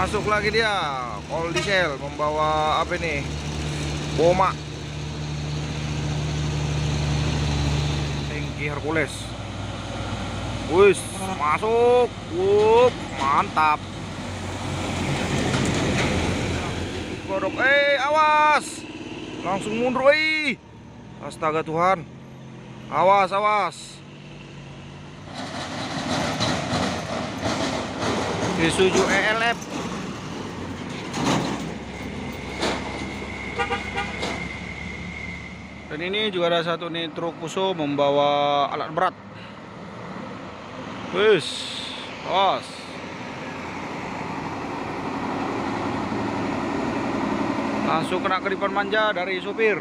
Masuk lagi dia, Kol Diesel membawa apa ini? Boma. Tangki Hercules. Wis, masuk. Wup, mantap. Godok, awas. Langsung mundur, Astaga Tuhan. Awas, awas. Isuzu ELF. Dan ini juga ada satu nih truk Fuso membawa alat berat. Wis, awas. Langsung kena keripan manja dari supir.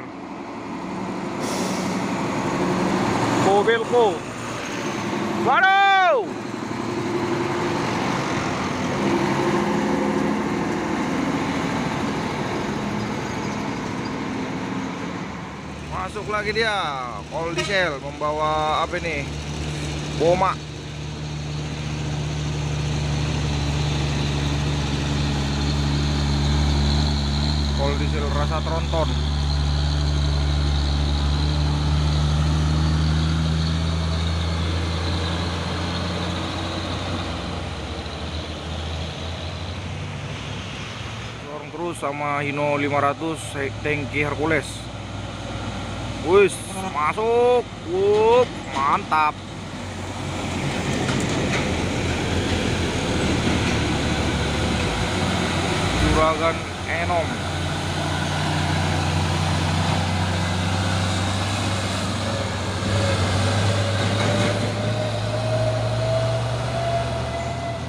Mobilku. Waduh. Masuk lagi dia, Kol Diesel membawa apa ini? Boma. Kol Diesel rasa tronton. Dorong terus sama Hino 500 tangki Hercules. Wis, masuk. Wup, mantap. Juragan Enom.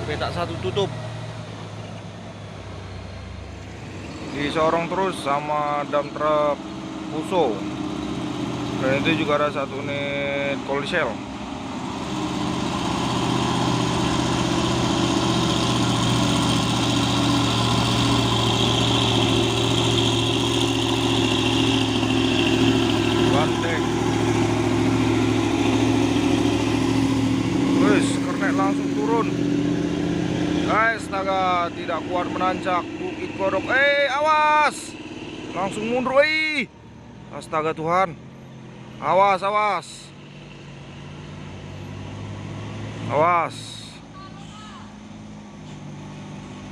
Petak satu tutup. Disorong terus sama dump truck Fuso. Dan itu juga ada satu unit Kol Diesel. Banteng. Wis, kernet langsung turun. Guys, astaga, tidak kuat menanjak Bukit Godok. Awas. Langsung mundur, Astaga Tuhan. Awas, awas. Awas.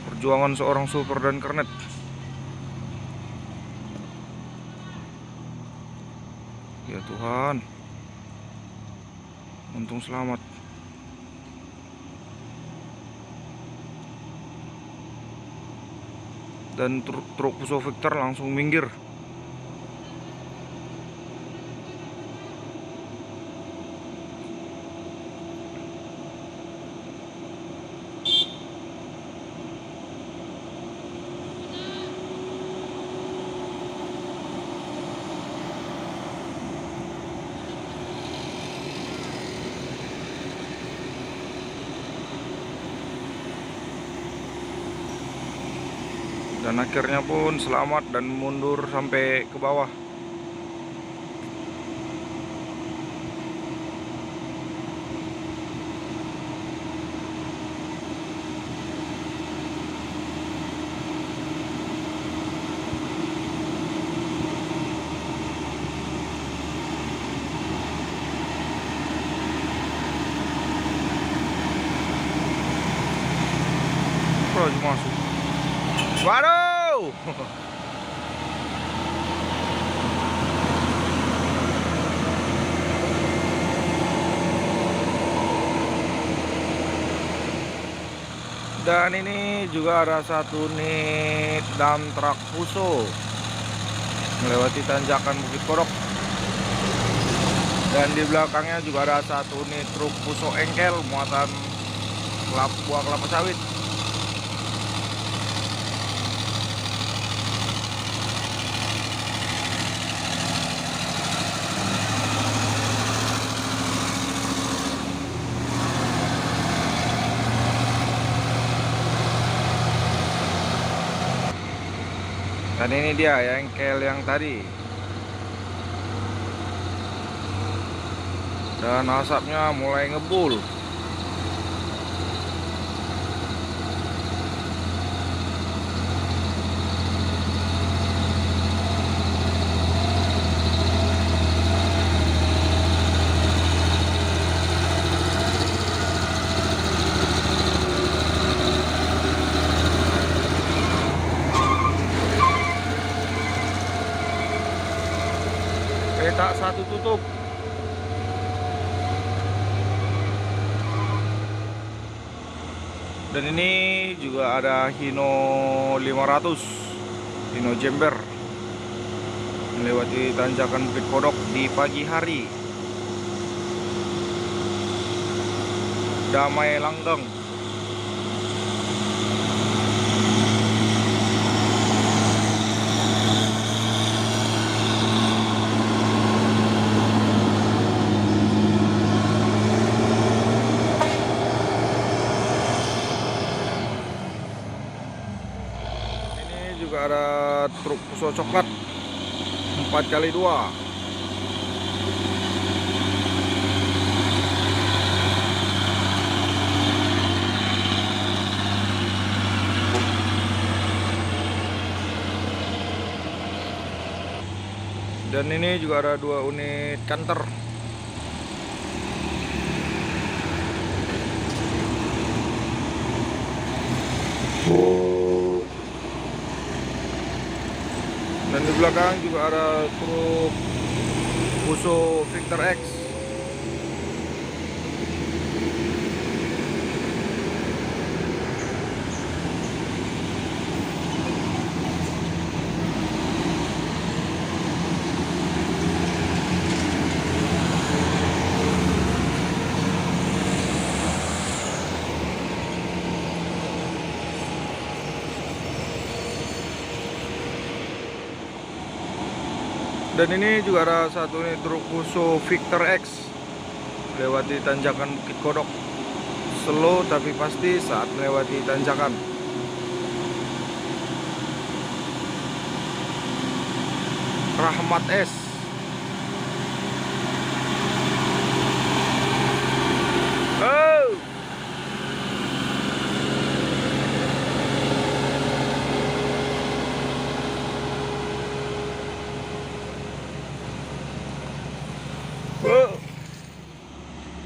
Perjuangan seorang super dan kernet. Ya Tuhan. Untung selamat. Dan truk Fuso Victor langsung minggir. Dan akhirnya pun selamat dan mundur sampai ke bawah. Terus masuk. Waduh. Dan ini juga ada satu unit dump truck Fuso melewati tanjakan Bukit Godok. Dan di belakangnya juga ada satu unit truk Fuso engkel muatan buah kelapa sawit. Dan ini dia engkel yang tadi. Dan asapnya mulai ngebul. Tak satu tutup. Dan ini juga ada Hino 500, Hino Jember, melewati tanjakan Bukit Kodok di pagi hari. Damai langgeng. Juga ada truk Puso coklat 4x2. Dan ini juga ada 2 unit kanter. Dan di belakang juga ada truk Puso Victor X. Dan ini juga ada satu nih truk Puso Victor X melewati tanjakan Bukit Kodok. Slow tapi pasti saat melewati tanjakan. Rahmat S. Oh.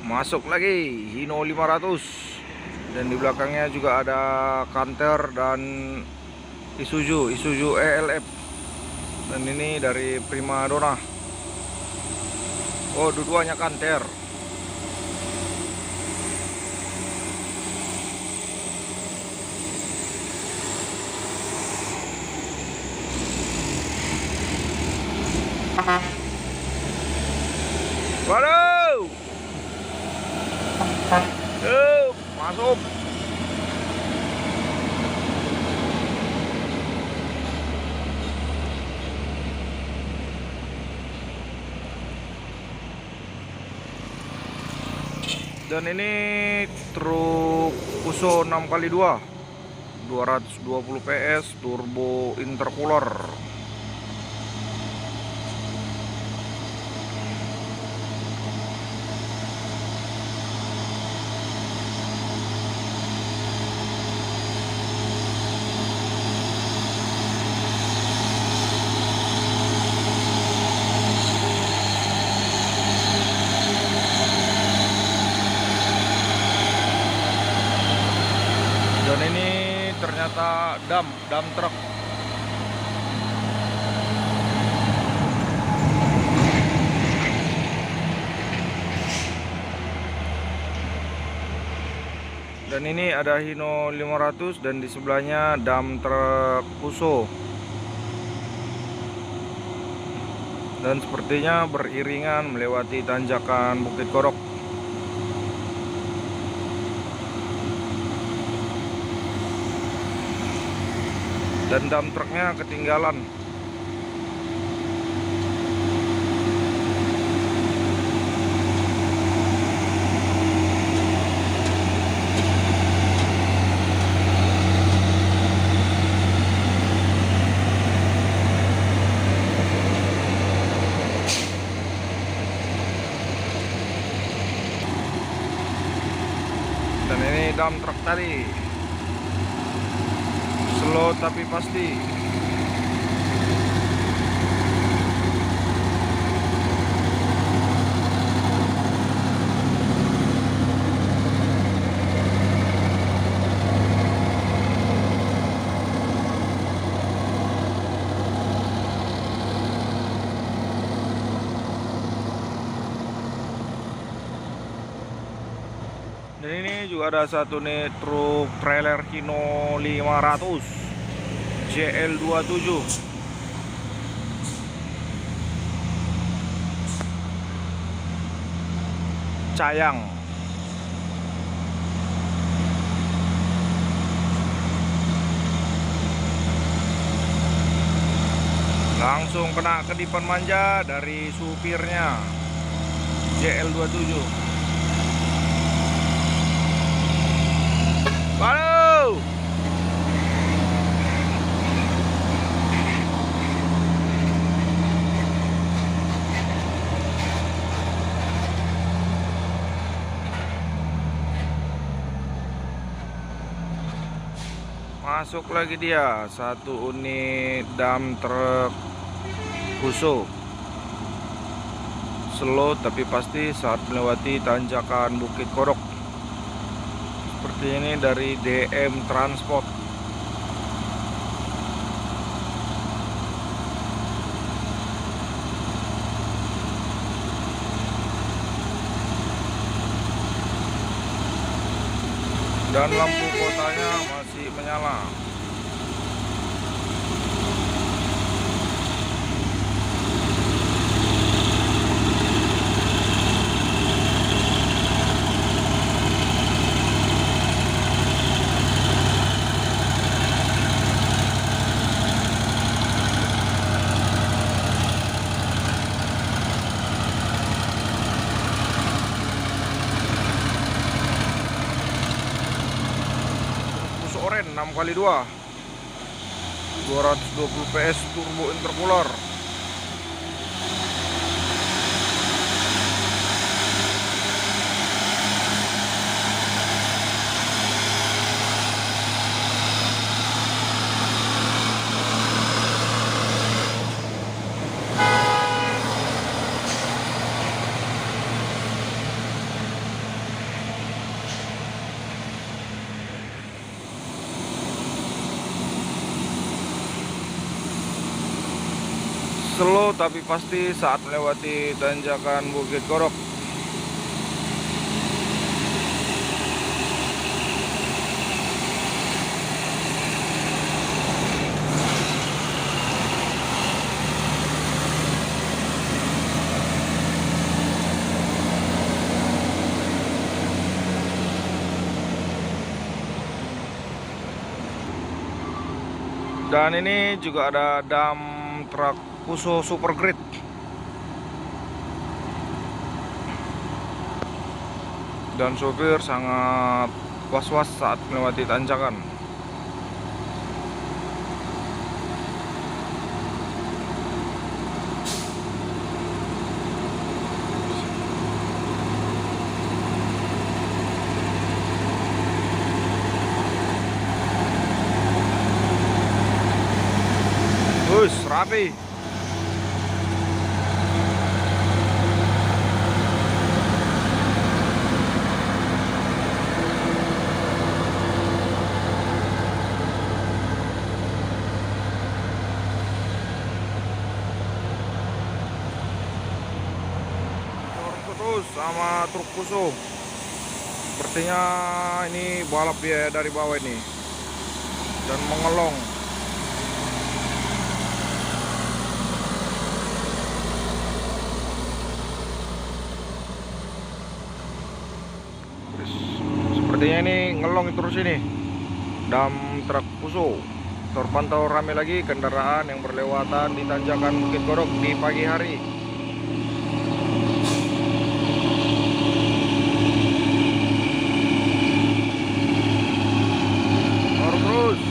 Masuk lagi Hino 500. Dan di belakangnya juga ada Canter dan Isuzu ELF. Dan ini dari Primadona. Oh, dua-duanya Canter. Waduh. Masuk. Dan ini truk Puso 6x2 220 PS turbo intercooler. Dan ini ternyata dump truck. Dan ini ada Hino 500 dan di sebelahnya dump truck Puso. Dan sepertinya beriringan melewati tanjakan Bukit Kodok. Dan dump truknya ketinggalan. Dan ini dump truk tadi. Slow tapi pasti. Dan ini juga ada satu nih truk trailer Hino 500 JL27 Cayang. Langsung kena kedipan manja dari supirnya JL27. Waduh. Masuk lagi dia, satu unit dump truck Fuso. Slow tapi pasti saat melewati tanjakan Bukit Kodok. Seperti ini dari DM Transport. Dan lampu kotanya masih menyala. Oren 6x2 220 PS turbo intercooler. Slow tapi pasti saat melewati tanjakan Bukit Kodok. Dan ini juga ada dump truck Fuso Super Grid. Dan sopir sangat was-was saat melewati tanjakan. Rapi. Terus sama truk Fuso. Sepertinya ini balap ya dari bawah ini dan mengelong. Sepertinya ini ngelong terus ini dump truk Fuso. Terpantau ramai lagi kendaraan yang berlewatan di tanjakan Bukit Kodok di pagi hari. Terus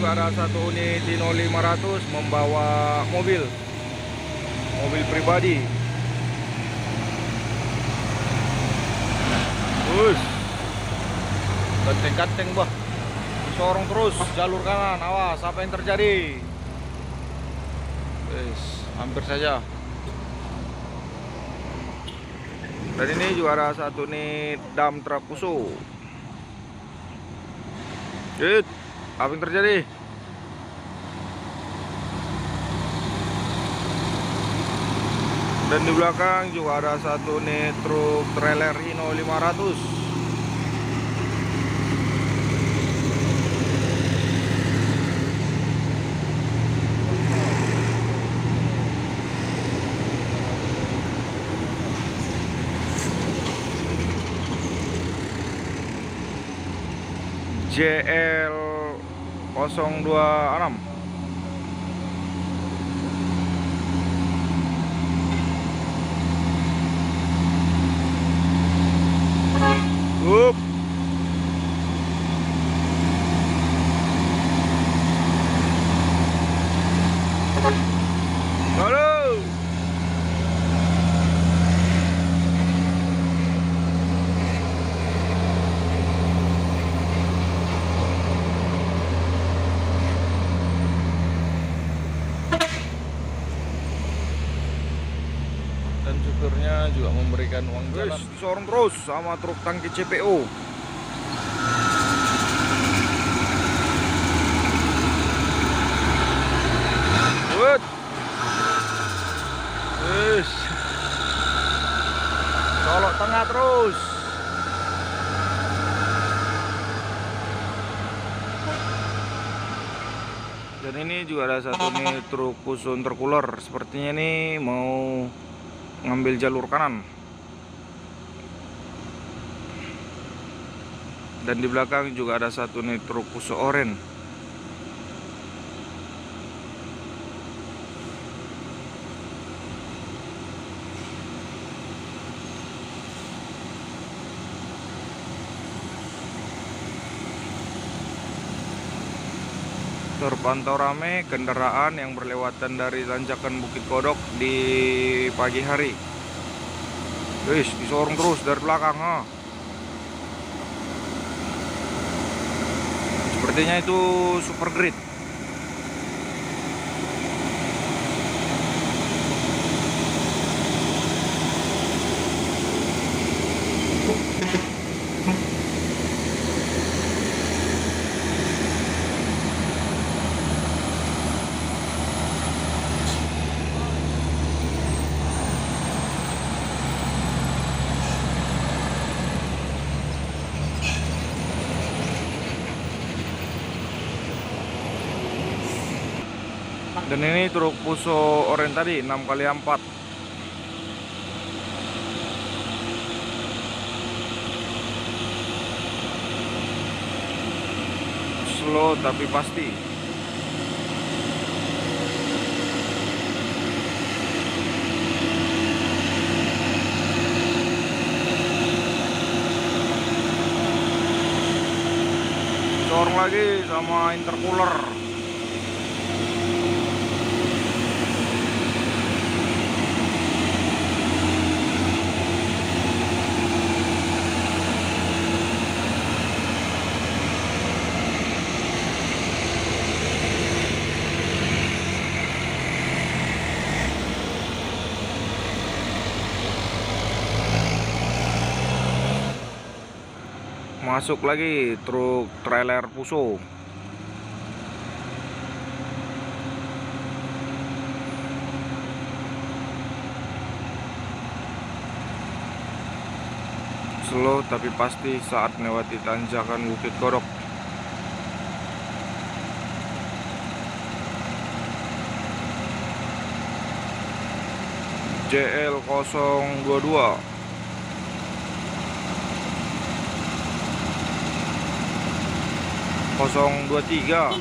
ada satu unit Hino 500 membawa mobil pribadi. Ganteng-ganteng bah, sorong terus jalur kanan, awas apa yang terjadi. Hampir saja. Dan ini juga ada satu unit dump truck Fuso. Apa yang terjadi? Dan di belakang juga ada satu nih truk trailer Hino 500. JL 026. Up. Halo. Dan supirnya juga memberikan uang jalan. Disorong terus sama truk tangki CPO. Good. Colok tengah terus. Dan ini juga ada satu nih truk khusus intercooler. Sepertinya nih mau ngambil jalur kanan. Dan di belakang juga ada satu nih truk khusus oren. Terpantau ramai kendaraan yang berlewatan dari tanjakan Bukit Kodok di pagi hari. Wis, disorong terus dari belakang, ha. Sepertinya itu super grid. Dan ini truk Puso oren tadi 6x4. Slow tapi pasti. Sorong lagi sama intercooler. Masuk lagi truk trailer Puso. Slow tapi pasti saat melewati tanjakan Bukit Kodok. JL 022. Kosong 23.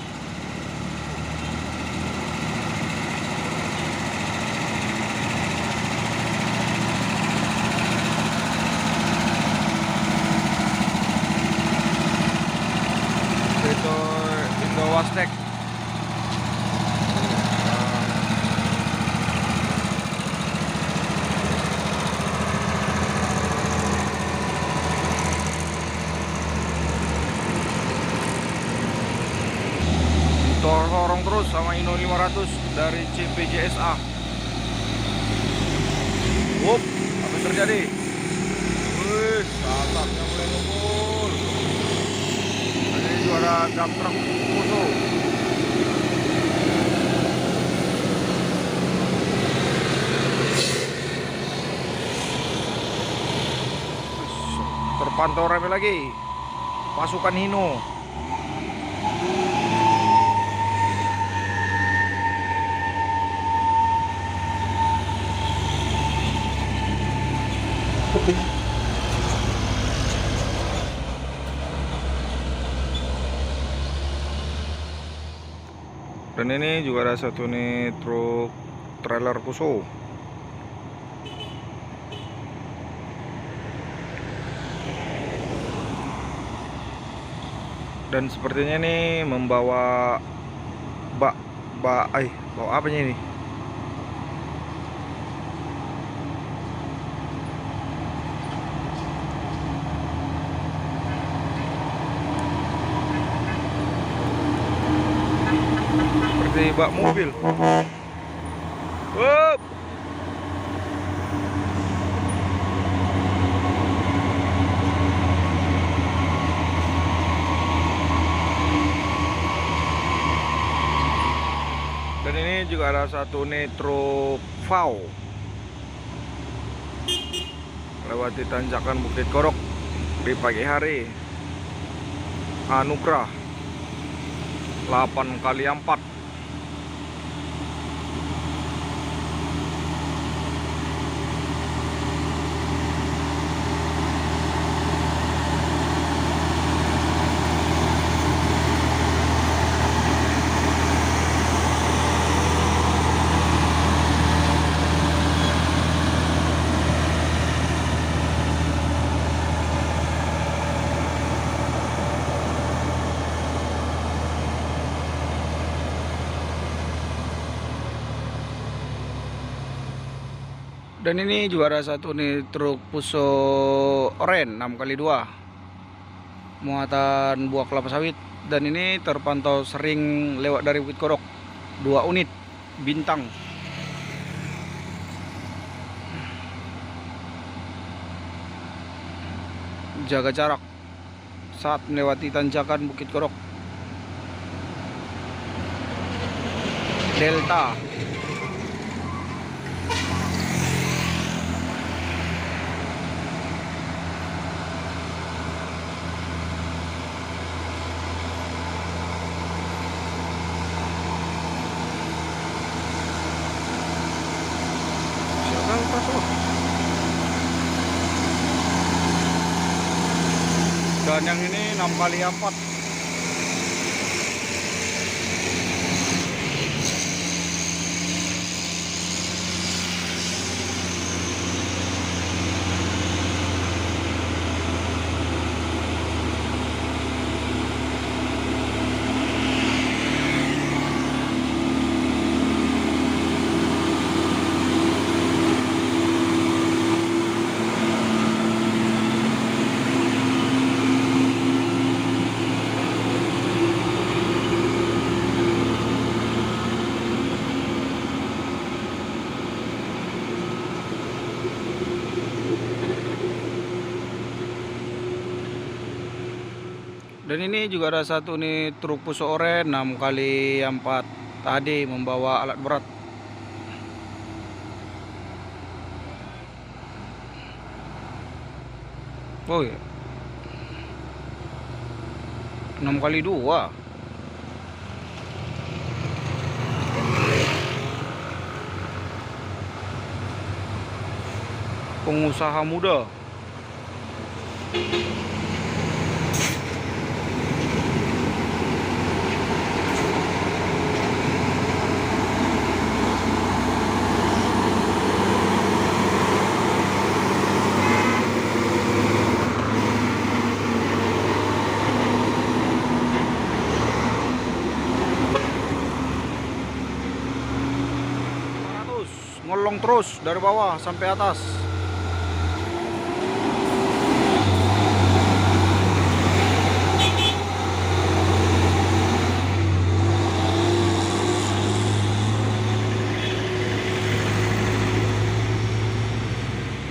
Itu Indo Wastek. Sorong terus sama Hino 500 dari CPJSA. Wup, apa yang terjadi? Wih, asapnya mulai ngumpul. juara dump truck Poso. Terpantau rame lagi pasukan Hino. Dan ini juga ada satu nih truk trailer Poso. Dan sepertinya nih membawa bawa apanya ini? Seperti bak mobil. Up. Dan ini juga ada satu nih truk VAU lewati tanjakan Bukit Korok di pagi hari. Anugrah 8x4. Dan ini juga ada satu nih truk Poso Oren 6x2 muatan buah kelapa sawit. Dan ini terpantau sering lewat dari Bukit Korok 2 unit bintang. Jaga jarak saat melewati tanjakan Bukit Korok. Delta. Dan yang ini 6x4. Dan ini juga ada satu nih truk Poso Oren 6x4 tadi membawa alat berat. Oh ya, 6x2. Pengusaha muda. Ngolong terus dari bawah sampai atas.